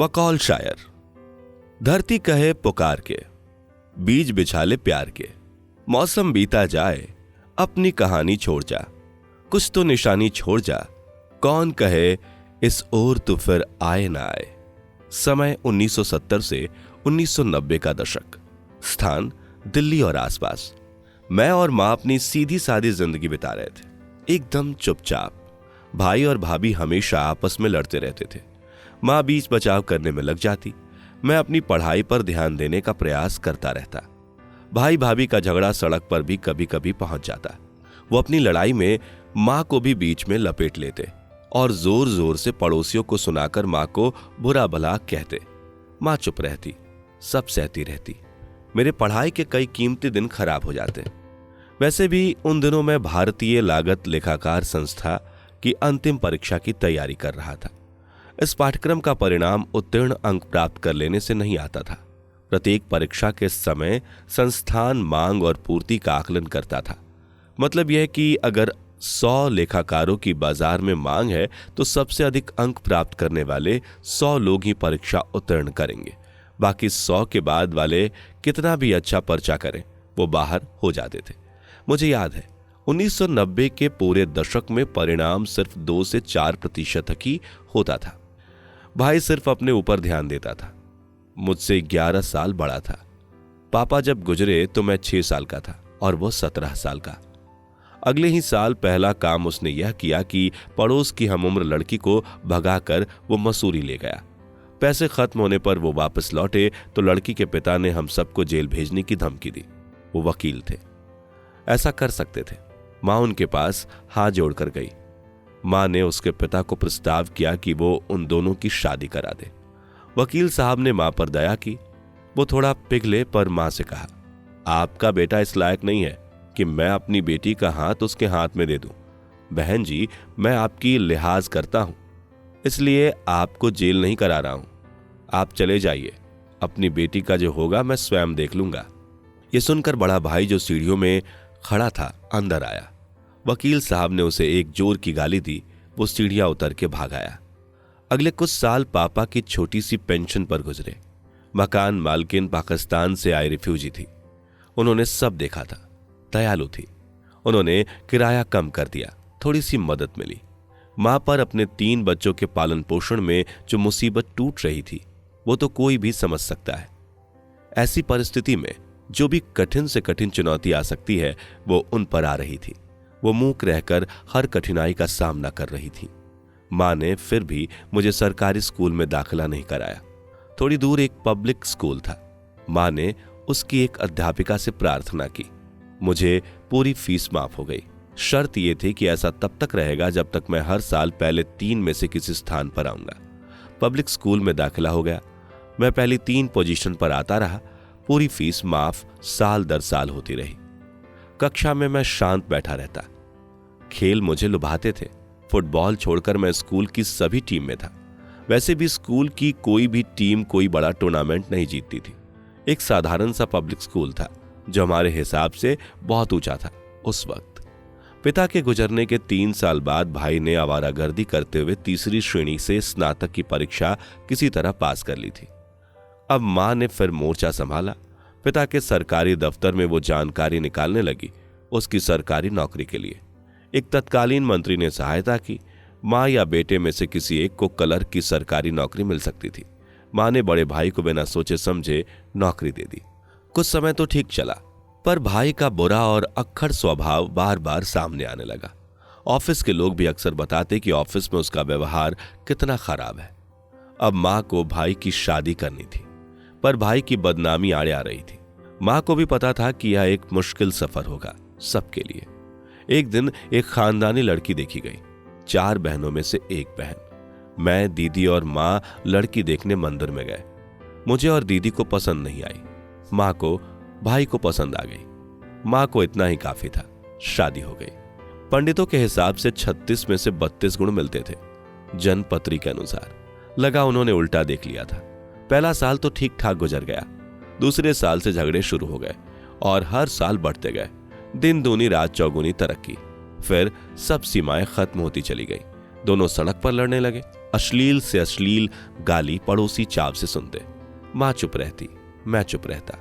बकौल शायर। धरती कहे पुकार के, बीज बिछाले प्यार के, मौसम बीता जाए अपनी कहानी छोड़ जा, कुछ तो निशानी छोड़ जा, कौन कहे इस ओर तो फिर आए ना आए। समय 1970 से 1990 का दशक। स्थान दिल्ली और आसपास। मैं और मां अपनी सीधी सादी जिंदगी बिता रहे थे, एकदम चुपचाप। भाई और भाभी हमेशा आपस में लड़ते रहते थे। मां बीच बचाव करने में लग जाती, मैं अपनी पढ़ाई पर ध्यान देने का प्रयास करता रहता। भाई भाभी का झगड़ा सड़क पर भी कभी कभी पहुंच जाता। वो अपनी लड़ाई में मां को भी बीच में लपेट लेते और जोर जोर से पड़ोसियों को सुनाकर मां को बुरा भला कहते। मां चुप रहती, सब सहती रहती। मेरे पढ़ाई के कई कीमती दिन खराब हो जाते। वैसे भी उन दिनों मैं भारतीय लागत लेखाकार संस्था की अंतिम परीक्षा की तैयारी कर रहा था। इस पाठ्यक्रम का परिणाम उत्तीर्ण अंक प्राप्त कर लेने से नहीं आता था। प्रत्येक परीक्षा के समय संस्थान मांग और पूर्ति का आकलन करता था। मतलब यह कि अगर 100 लेखाकारों की बाजार में मांग है तो सबसे अधिक अंक प्राप्त करने वाले 100 लोग ही परीक्षा उत्तीर्ण करेंगे। बाकी 100 के बाद वाले कितना भी अच्छा पर्चा करें, वो बाहर हो जाते थे। मुझे याद है 1990 के पूरे दशक में परिणाम सिर्फ 2 से 4% तक ही होता था। भाई सिर्फ अपने ऊपर ध्यान देता था। मुझसे 11 साल बड़ा था। पापा जब गुजरे तो मैं 6 साल का था और वो 17 साल का। अगले ही साल पहला काम उसने यह किया कि पड़ोस की हमउम्र लड़की को भगाकर वो मसूरी ले गया। पैसे खत्म होने पर वो वापस लौटे तो लड़की के पिता ने हम सबको जेल भेजने की धमकी दी। वो वकील थे, ऐसा कर सकते थे। मां उनके पास हाथ जोड़कर गई। मां ने उसके पिता को प्रस्ताव किया कि वो उन दोनों की शादी करा दे। वकील साहब ने मां पर दया की। वो थोड़ा पिघले पर मां से कहा, आपका बेटा इस लायक नहीं है कि मैं अपनी बेटी का हाथ उसके हाथ में दे दूं। बहन जी, मैं आपकी लिहाज करता हूं, इसलिए आपको जेल नहीं करा रहा हूं। आप चले जाइए, अपनी बेटी का जो होगा मैं स्वयं देख लूंगा। ये सुनकर बड़ा भाई जो सीढ़ियों में खड़ा था अंदर आया। वकील साहब ने उसे एक जोर की गाली दी। वो सीढ़ियां उतर के भाग आया। अगले कुछ साल पापा की छोटी सी पेंशन पर गुजरे। मकान मालकिन पाकिस्तान से आई रिफ्यूजी थी। उन्होंने सब देखा था, दयालु थी। उन्होंने किराया कम कर दिया, थोड़ी सी मदद मिली। मां पर अपने 3 बच्चों के पालन पोषण में जो मुसीबत टूट रही थी वो तो कोई भी समझ सकता है। ऐसी परिस्थिति में जो भी कठिन से कठिन चुनौती आ सकती है वो उन पर आ रही थी। वो मूक रहकर हर कठिनाई का सामना कर रही थी। मां ने फिर भी मुझे सरकारी स्कूल में दाखिला नहीं कराया। थोड़ी दूर एक पब्लिक स्कूल था। मां ने उसकी एक अध्यापिका से प्रार्थना की। मुझे पूरी फीस माफ हो गई। शर्त यह थी कि ऐसा तब तक रहेगा जब तक मैं हर साल पहले 3 में से किसी स्थान पर आऊंगा। पब्लिक स्कूल में दाखिला हो गया। मैं पहली 3 पोजीशन पर आता रहा। पूरी फीस माफ साल दर साल होती रही। कक्षा में मैं शांत बैठा रहता। खेल मुझे लुभाते थे। फुटबॉल छोड़कर मैं स्कूल की सभी टीम में था। वैसे भी स्कूल की कोई भी टीम कोई बड़ा टूर्नामेंट नहीं जीतती थी। एक साधारण सा पब्लिक स्कूल था जो हमारे हिसाब से बहुत ऊंचा था उस वक्त। पिता के गुजरने के 3 साल बाद भाई ने आवारागर्दी करते हुए तीसरी श्रेणी से स्नातक की परीक्षा किसी तरह पास कर ली थी। अब मां ने फिर मोर्चा संभाला। पिता के सरकारी दफ्तर में वो जानकारी निकालने लगी उसकी सरकारी नौकरी के लिए। एक तत्कालीन मंत्री ने सहायता की। मां या बेटे में से किसी एक को क्लर्क की सरकारी नौकरी मिल सकती थी। मां ने बड़े भाई को बिना सोचे समझे नौकरी दे दी। कुछ समय तो ठीक चला, पर भाई का बुरा और अक्खड़ स्वभाव बार बार सामने आने लगा। ऑफिस के लोग भी अक्सर बताते कि ऑफिस में उसका व्यवहार कितना खराब है। अब मां को भाई की शादी करनी थी, पर भाई की बदनामी आड़े आ रही थी। मां को भी पता था कि यह एक मुश्किल सफर होगा सबके लिए। एक दिन एक खानदानी लड़की देखी गई। 4 बहनों में से एक बहन। मैं, दीदी और मां लड़की देखने मंदिर में गए। मुझे और दीदी को पसंद नहीं आई। मां को भाई को पसंद आ गई। मां को इतना ही काफी था, शादी हो गई। पंडितों के हिसाब से 36 में से 32 गुण मिलते थे। जनपत्री के अनुसार लगा उन्होंने उल्टा देख लिया था। पहला साल तो ठीक ठाक गुजर गया। दूसरे साल से झगड़े शुरू हो गए और हर साल बढ़ते गए। दिन दूनी रात चौगुनी तरक्की। फिर सब सीमाएं खत्म होती चली गई। दोनों सड़क पर लड़ने लगे। अश्लील से अश्लील गाली पड़ोसी चाव से सुनते। मां चुप रहती, मैं चुप रहता।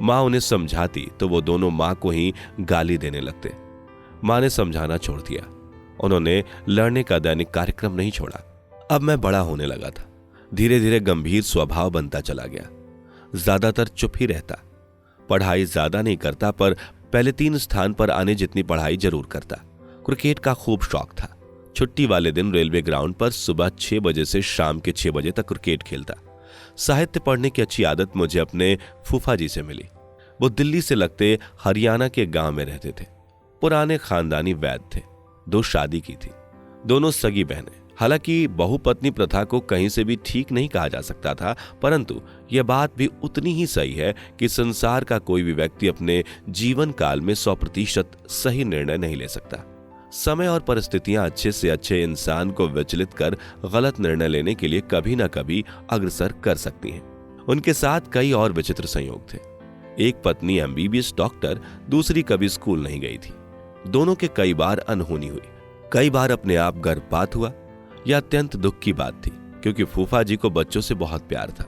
मां उन्हें समझाती तो वो दोनों मां को ही गाली देने लगते। मां ने समझाना छोड़ दिया। उन्होंने लड़ने का दैनिक कार्यक्रम नहीं छोड़ा। अब मैं बड़ा होने लगा था। धीरे धीरे गंभीर स्वभाव बनता चला गया। ज्यादातर चुप ही रहता। पढ़ाई ज्यादा नहीं करता, पर पहले 3 स्थान पर आने जितनी पढ़ाई जरूर करता। क्रिकेट का खूब शौक था। छुट्टी वाले दिन रेलवे ग्राउंड पर सुबह 6 बजे से शाम के 6 बजे तक क्रिकेट खेलता। साहित्य पढ़ने की अच्छी आदत मुझे अपने फूफा जी से मिली। वो दिल्ली से लगते हरियाणा के गांव में रहते थे। पुराने खानदानी वैद्य थे। 2 शादी की थी, दोनों सगी बहनें। हालांकि बहुपत्नी प्रथा को कहीं से भी ठीक नहीं कहा जा सकता था, परंतु यह बात भी उतनी ही सही है कि संसार का कोई भी व्यक्ति अपने जीवन काल में 100% सही निर्णय नहीं ले सकता। समय और परिस्थितियां अच्छे से अच्छे इंसान को विचलित कर गलत निर्णय लेने के लिए कभी ना कभी अग्रसर कर सकती हैं। उनके साथ कई और विचित्र संयोग थे। एक पत्नी MBBS डॉक्टर, दूसरी कभी स्कूल नहीं गई थी। दोनों के कई बार अनहोनी हुई। कई बार अपने आप गर्भपात हुआ। यह अत्यंत दुख की बात थी, क्योंकि फूफा जी को बच्चों से बहुत प्यार था।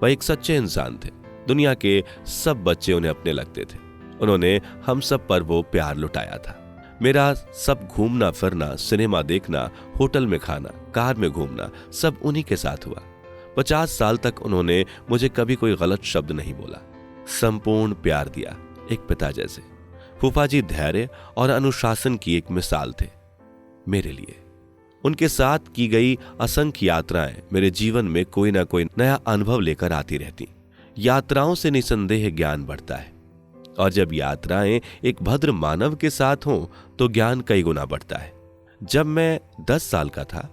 वह एक सच्चे इंसान थे। दुनिया के सब बच्चे उन्हें अपने लगते थे। उन्होंने हम सब पर वो प्यार लुटाया था। मेरा सब घूमना फिरना, सिनेमा देखना, होटल में खाना, कार में घूमना, सब उन्हीं के साथ हुआ। 50 साल तक उन्होंने मुझे कभी कोई गलत शब्द नहीं बोला। संपूर्ण प्यार दिया, एक पिता जैसे। फूफा जी धैर्य और अनुशासन की एक मिसाल थे मेरे लिए। उनके साथ की गई असंख्य यात्राएं मेरे जीवन में कोई ना कोई नया अनुभव लेकर आती रहती। यात्राओं से निसंदेह ज्ञान बढ़ता है, और जब यात्राएं एक भद्र मानव के साथ हों तो ज्ञान कई गुना बढ़ता है। जब मैं 10 साल का था,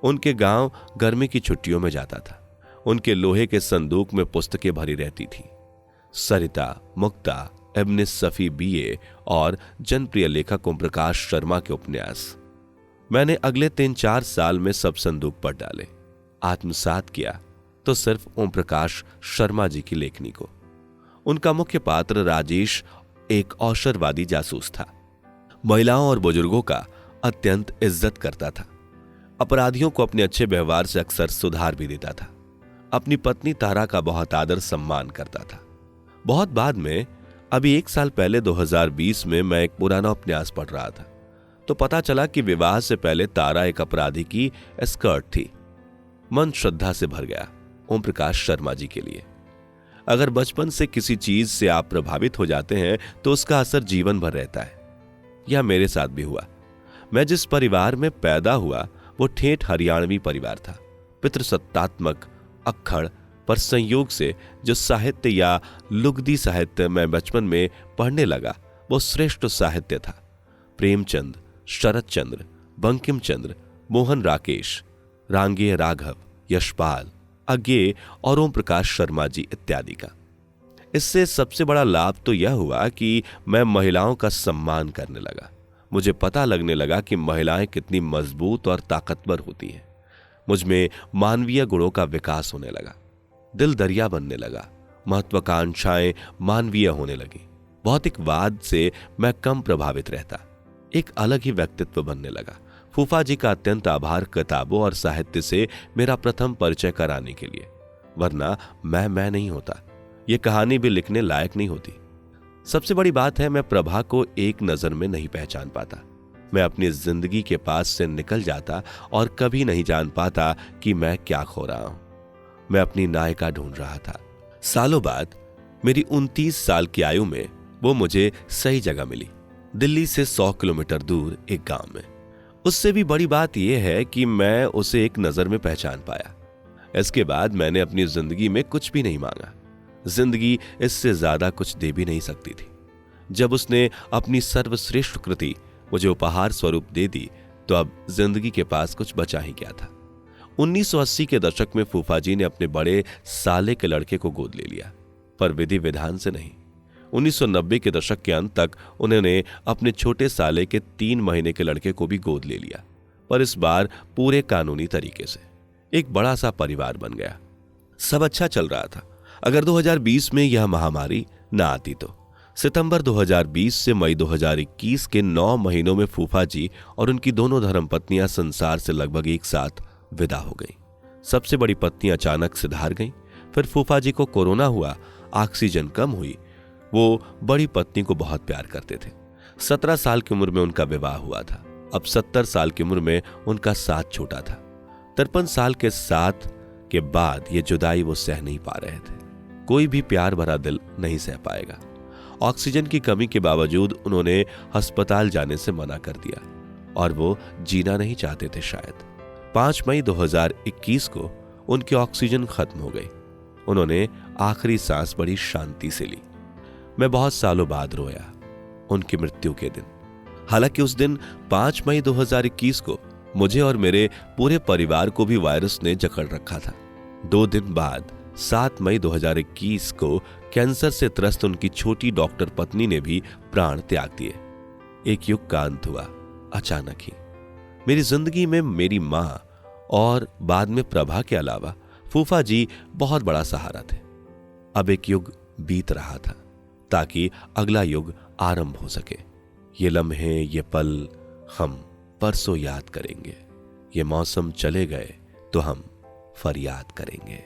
उनके गांव गर्मी की छुट्टियों में जाता था। उनके लोहे के संदूक में पुस्तकें भरी रहती थी। सरिता, मुक्ता, इब्न सफी BA और जनप्रिय लेखक ओम प्रकाश शर्मा के उपन्यास। मैंने अगले 3-4 साल में सब संदूक पर डाले। आत्मसात किया तो सिर्फ ओम प्रकाश शर्मा जी की लेखनी को। उनका मुख्य पात्र राजेश एक अवसरवादी जासूस था। महिलाओं और बुजुर्गों का अत्यंत इज्जत करता था। अपराधियों को अपने अच्छे व्यवहार से अक्सर सुधार भी देता था। अपनी पत्नी तारा का बहुत आदर सम्मान करता था। बहुत बाद में, अभी 1 साल पहले 2020 में मैं एक पुराना उपन्यास पढ़ रहा था तो पता चला कि विवाह से पहले तारा एक अपराधी की एस्कॉर्ट थी। मन श्रद्धा से भर गया ओम प्रकाश शर्मा जी के लिए। अगर बचपन से किसी चीज से आप प्रभावित हो जाते हैं तो उसका असर जीवन भर रहता है। यह मेरे साथ भी हुआ। मैं जिस परिवार में पैदा हुआ वो ठेठ हरियाणवी परिवार था। पितृसत्तात्मक, अक्खड़, पर संयोग से जो साहित्य या लुगदी साहित्य मैं बचपन में पढ़ने लगा वो श्रेष्ठ साहित्य था। प्रेमचंद, शरत चंद्र, बंकिम चंद्र, मोहन राकेश, रांगेय राघव, यशपाल, अज्ञेय और ओम प्रकाश शर्मा जी इत्यादि का। इससे सबसे बड़ा लाभ तो यह हुआ कि मैं महिलाओं का सम्मान करने लगा। मुझे पता लगने लगा कि महिलाएं कितनी मजबूत और ताकतवर होती हैं। मुझ में मानवीय गुणों का विकास होने लगा। दिल दरिया बनने लगा। महत्वाकांक्षाएं मानवीय होने लगी। भौतिकवाद से मैं कम प्रभावित रहता। एक अलग ही व्यक्तित्व बनने लगा। फूफा जी का अत्यंत आभार किताबों और साहित्य से मेरा प्रथम परिचय कराने के लिए, वरना मैं नहीं होता। ये कहानी भी लिखने लायक नहीं होती। सबसे बड़ी बात है, मैं प्रभा को एक नजर में नहीं पहचान पाता। मैं अपनी जिंदगी के पास से निकल जाता और कभी नहीं जान पाता कि मैं क्या खो रहा हूं। मैं अपनी नायिका ढूंढ रहा था। सालों बाद मेरी 29 साल की आयु में वो मुझे सही जगह मिली। दिल्ली से 100 किलोमीटर दूर एक गांव में। उससे भी बड़ी बात यह है कि मैं उसे एक नजर में पहचान पाया। इसके बाद मैंने अपनी जिंदगी में कुछ भी नहीं मांगा। जिंदगी इससे ज्यादा कुछ दे भी नहीं सकती थी। जब उसने अपनी सर्वश्रेष्ठ कृति मुझे उपहार स्वरूप दे दी तो अब जिंदगी के पास कुछ बचा ही क्या था। 1980 के दशक में फूफा जी ने अपने बड़े साले के लड़के को गोद ले लिया, पर विधि विधान से नहीं। 1990 के दशक के अंत तक उन्होंने अपने छोटे साले के 3 महीने के लड़के को भी गोद ले लिया, पर इस बार पूरे कानूनी तरीके से। एक बड़ा सा परिवार बन गया। सब अच्छा चल रहा था। अगर 2020 में यह महामारी न आती तो सितंबर 2020 से मई 2021 के 9 महीनों में फूफा जी और उनकी दोनों धर्मपत्नियां संसार से लगभग एक साथ विदा हो गईं। सबसे बड़ी पत्नी अचानक से धार गईं। फिर फूफा जी को कोरोना हुआ, ऑक्सीजन कम हुई। वो बड़ी पत्नी को बहुत प्यार करते थे। 17 साल की उम्र में उनका विवाह हुआ था। अब 70 साल की उम्र में उनका साथ छूटा था। 53 साल के साथ के बाद ये जुदाई वो सह नहीं पा रहे थे। कोई भी प्यार भरा दिल नहीं सह पाएगा। ऑक्सीजन की कमी के बावजूद उन्होंने अस्पताल जाने से मना कर दिया और वो जीना नहीं चाहते थे शायद। 5 मई 2021 को उनकी ऑक्सीजन खत्म हो गई। उन्होंने आखिरी सांस बड़ी शांति से ली। मैं बहुत सालों बाद रोया उनकी मृत्यु के दिन। हालांकि उस दिन 5 मई 2021 को मुझे और मेरे पूरे परिवार को भी वायरस ने जकड़ रखा था। 2 दिन बाद 7 मई 2021 को कैंसर से त्रस्त उनकी छोटी डॉक्टर पत्नी ने भी प्राण त्याग दिए। एक युग का अंत हुआ अचानक ही। मेरी जिंदगी में मेरी मां और बाद में प्रभा के अलावा फूफा जी बहुत बड़ा सहारा थे। अब एक युग बीत रहा था ताकि अगला युग आरंभ हो सके। ये लम्हे, ये पल हम परसों याद करेंगे। ये मौसम चले गए तो हम फरियाद करेंगे।